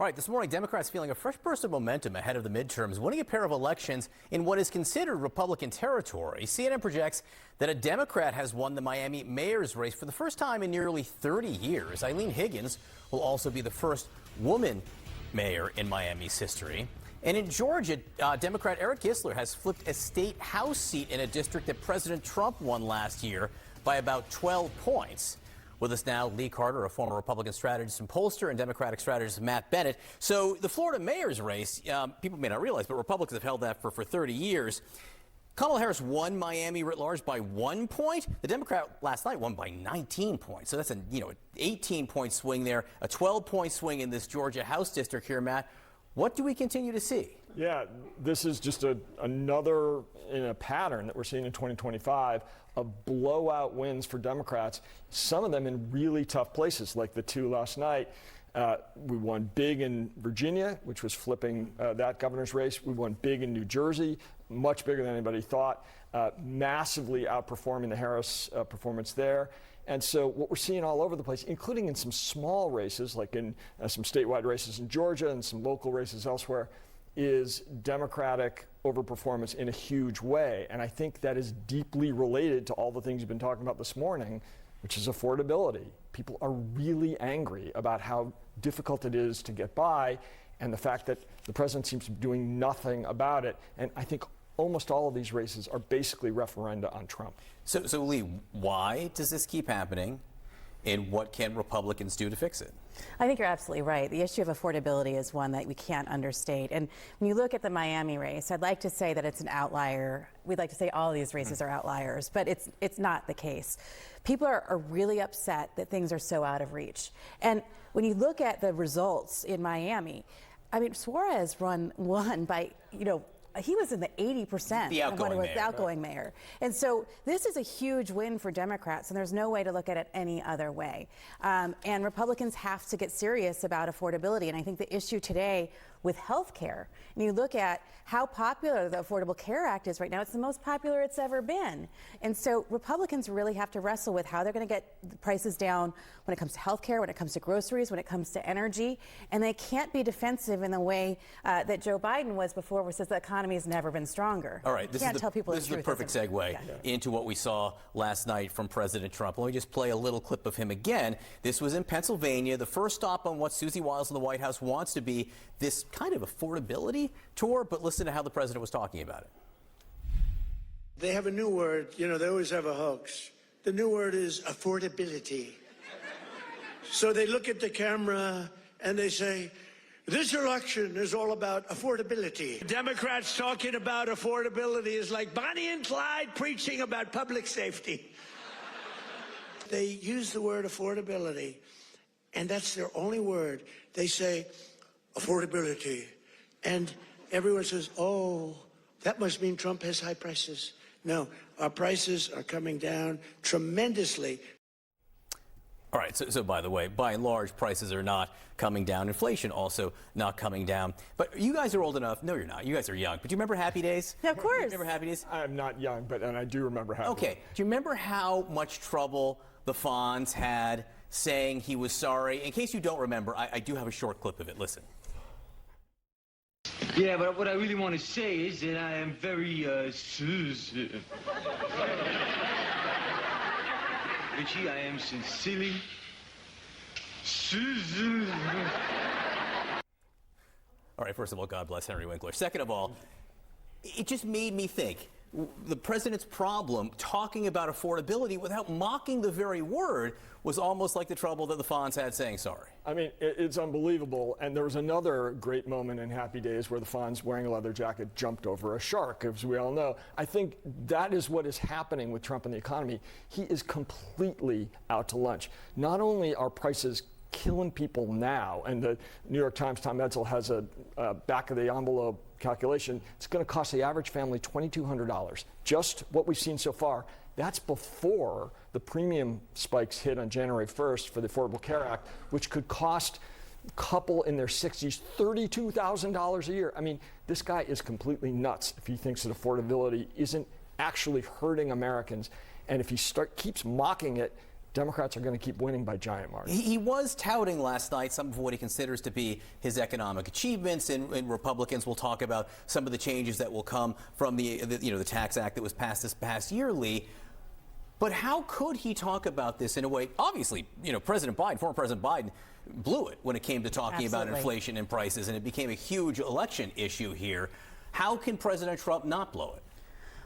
All right, this morning, Democrats feeling a fresh burst of momentum ahead of the midterms, winning a pair of elections in what is considered Republican territory. CNN projects that a Democrat has won the Miami mayor's race for the first time in nearly 30 years. Eileen Higgins will also be the first woman mayor in Miami's history. And in Georgia, Democrat Eric Gissler has flipped a state house seat in a district that President Trump won last year by about 12 points. With us now, Lee Carter, a former Republican strategist and pollster, and Democratic strategist Matt Bennett. So the Florida mayor's race, people may not realize, but Republicans have held that for 30 years. Kamala Harris won Miami writ large by 1 point. The Democrat last night won by 19 points. So that's an 18-point swing there, a 12-point swing in this Georgia House district here, Matt. What do we continue to see? Yeah, this is just another in a pattern that we're seeing in 2025 of blowout wins for Democrats, some of them in really tough places, like the two last night. We won big in Virginia, which was flipping that governor's race. We won big in New Jersey, much bigger than anybody thought, massively outperforming the Harris performance there. And so what we're seeing all over the place, including in some small races, like in some statewide races in Georgia and some local races elsewhere, is Democratic overperformance in a huge way. And I think that is deeply related to all the things you've been talking about this morning, which is affordability. People are really angry about how difficult it is to get by and the fact that the president seems to be doing nothing about it. And I think almost all of these races are basically referenda on Trump. So Lee, why does this keep happening? And what can Republicans do to fix it? I think you're absolutely right. The issue of affordability is one that we can't understate. And when you look at the Miami race, I'd like to say that it's an outlier. We'd like to say all of these races are outliers, but it's not the case. People are really upset that things are so out of reach. And when you look at the results in Miami, I mean, Suarez won by, he was in the 80%. The outgoing mayor. And so this is a huge win for Democrats, and there's no way to look at it any other way. And Republicans have to get serious about affordability. And I think the issue today with health care, and you look at how popular the Affordable Care Act is right now, it's the most popular it's ever been. And so Republicans really have to wrestle with how they're going to get the prices down when it comes to health care, when it comes to groceries, when it comes to energy. And they can't be defensive in the way that Joe Biden was before, where says the economy has never been stronger. All right, this is the perfect segue Yeah. into what we saw last night from President Trump. Let me just play a little clip of him again. This was in Pennsylvania, the first stop on what Susie Wiles in the White House wants to be this kind of affordability tour, but listen to how the president was talking about it. They have a new word, they always have a hoax. The new word is affordability. So they look at the camera and they say, this election is all about affordability. Democrats talking about affordability is like Bonnie and Clyde preaching about public safety. They use the word affordability, and that's their only word. They say affordability, and everyone says, oh, that must mean Trump has high prices. No, our prices are coming down tremendously. All right, so by the way, by and large, prices are not coming down. Inflation also not coming down. But you guys are old enough. No, you're not. You guys are young. But do you remember Happy Days? Yeah, of course. Do you remember Happy Days? I'm not young, and I do remember Happy Days. Okay. Do you remember how much trouble the Fonz had saying he was sorry? In case you don't remember, I do have a short clip of it. Listen. Yeah, but what I really want to say is that I am very, Richie, I am sincerely, All right, first of all, God bless Henry Winkler. Second of all, it just made me think. The president's problem, talking about affordability without mocking the very word, was almost like the trouble that the Fonz had saying sorry. I mean, it's unbelievable. And there was another great moment in Happy Days where the Fonz, wearing a leather jacket, jumped over a shark, as we all know. I think that is what is happening with Trump and the economy. He is completely out to lunch. Not only are prices killing people now, and the New York Times, Tom Edsel, has a back-of-the-envelope calculation. It's going to cost the average family $2,200. Just what we've seen so far. That's before the premium spikes hit on January 1st for the Affordable Care Act, which could cost a couple in their 60s $32,000 a year. I mean, this guy is completely nuts if he thinks that affordability isn't actually hurting Americans. And if he keeps mocking it, Democrats are going to keep winning by giant margins. He was touting last night some of what he considers to be his economic achievements, and Republicans will talk about some of the changes that will come from the Tax Act that was passed this past year, Lee. But how could he talk about this in a way? Obviously, President Biden, former President Biden, blew it when it came to talking about inflation and prices, and it became a huge election issue here. How can President Trump not blow it?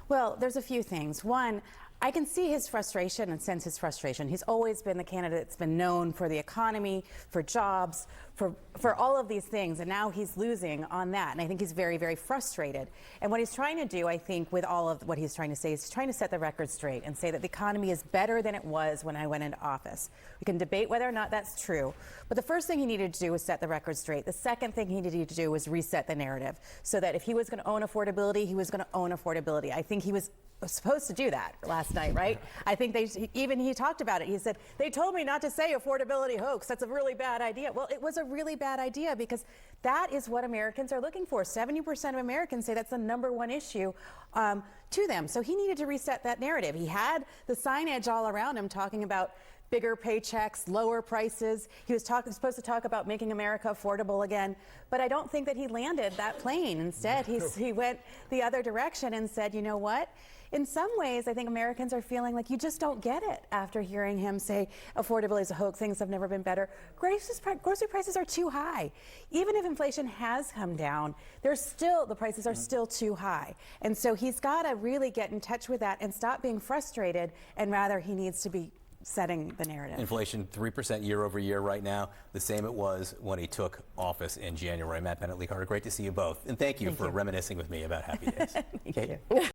Well, there's a few things. One, I can see his frustration and sense his frustration. He's always been the candidate that's been known for the economy, for jobs, for all of these things, and now he's losing on that. And I think he's very, very frustrated. And what he's trying to do, I think, with all of what he's trying to say, is he's trying to set the record straight and say that the economy is better than it was when I went into office. We can debate whether or not that's true, but the first thing he needed to do was set the record straight. The second thing he needed to do was reset the narrative, so that if he was going to own affordability, he was going to own affordability. I think he was supposed to do that last night, right? I think he talked about it. He said, they told me not to say affordability hoax. That's a really bad idea. Well, it was a really bad idea because that is what Americans are looking for. 70% of Americans say that's the number one issue to them. So he needed to reset that narrative. He had the signage all around him talking about bigger paychecks, lower prices. He was supposed to talk about making America affordable again, but I don't think that he landed that plane. Instead, he went the other direction and said, you know what? In some ways, I think Americans are feeling like you just don't get it after hearing him say affordability is a hoax, things have never been better. Grocery prices are too high. Even if inflation has come down, the prices are still too high. And so he's got to really get in touch with that and stop being frustrated, and rather he needs to be setting the narrative. Inflation 3% year over year right now, the same it was when he took office in January. Matt Bennett, Lee Carter, great to see you both. And thank you for reminiscing with me about happy days. Thank you.